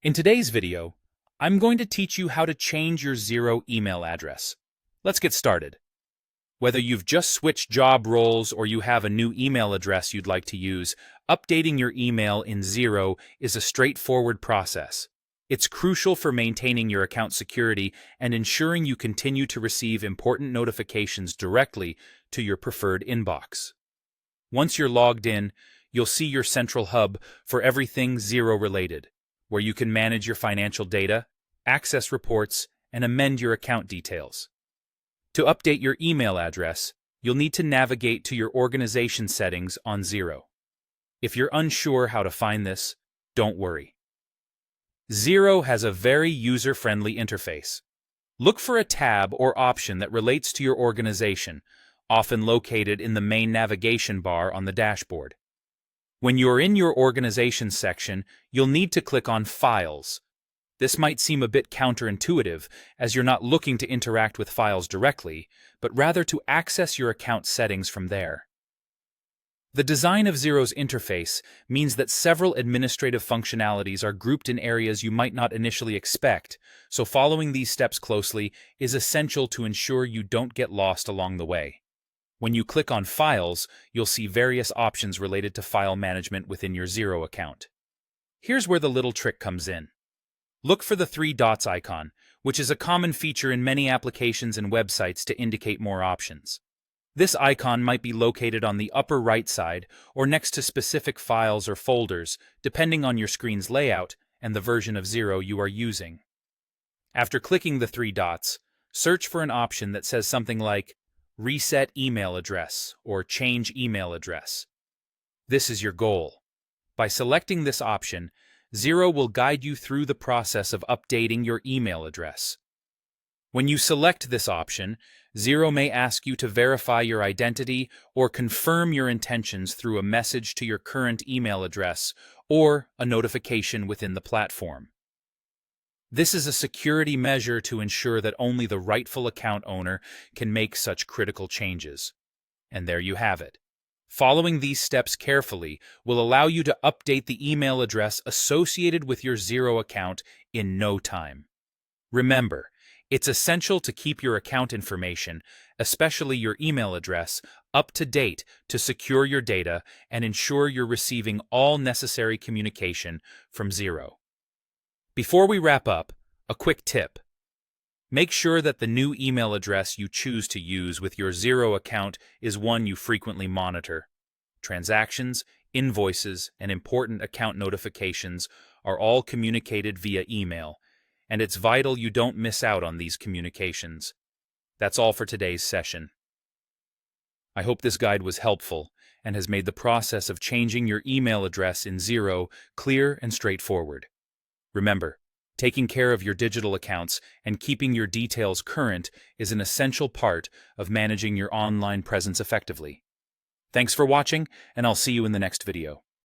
In today's video, I'm going to teach you how to change your Xero email address. Let's get started. Whether you've just switched job roles or you have a new email address you'd like to use, updating your email in Xero is a straightforward process. It's crucial for maintaining your account security and ensuring you continue to receive important notifications directly to your preferred inbox. Once you're logged in, you'll see your central hub for everything Xero related, where you can manage your financial data, access reports, and amend your account details. To update your email address, you'll need to navigate to your organization settings on Xero. If you're unsure how to find this, don't worry. Xero has a very user-friendly interface. Look for a tab or option that relates to your organization, often located in the main navigation bar on the dashboard. When you're in your organization section, you'll need to click on Files. This might seem a bit counterintuitive, as you're not looking to interact with files directly, but rather to access your account settings from there. The design of Xero's interface means that several administrative functionalities are grouped in areas you might not initially expect, so following these steps closely is essential to ensure you don't get lost along the way. When you click on Files, you'll see various options related to file management within your Xero account. Here's where the little trick comes in. Look for the three dots icon, which is a common feature in many applications and websites to indicate more options. This icon might be located on the upper right side or next to specific files or folders, depending on your screen's layout and the version of Xero you are using. After clicking the three dots, search for an option that says something like Reset Email Address or Change Email Address. This is your goal. By selecting this option, Xero will guide you through the process of updating your email address. When you select this option, Xero may ask you to verify your identity or confirm your intentions through a message to your current email address or a notification within the platform. This is a security measure to ensure that only the rightful account owner can make such critical changes. And there you have it. Following these steps carefully will allow you to update the email address associated with your Xero account in no time. Remember, it's essential to keep your account information, especially your email address, up to date to secure your data and ensure you're receiving all necessary communication from Xero. Before we wrap up, a quick tip. Make sure that the new email address you choose to use with your Xero account is one you frequently monitor. Transactions, invoices, and important account notifications are all communicated via email, and it's vital you don't miss out on these communications. That's all for today's session. I hope this guide was helpful and has made the process of changing your email address in Xero clear and straightforward. Remember, taking care of your digital accounts and keeping your details current is an essential part of managing your online presence effectively. Thanks for watching, and I'll see you in the next video.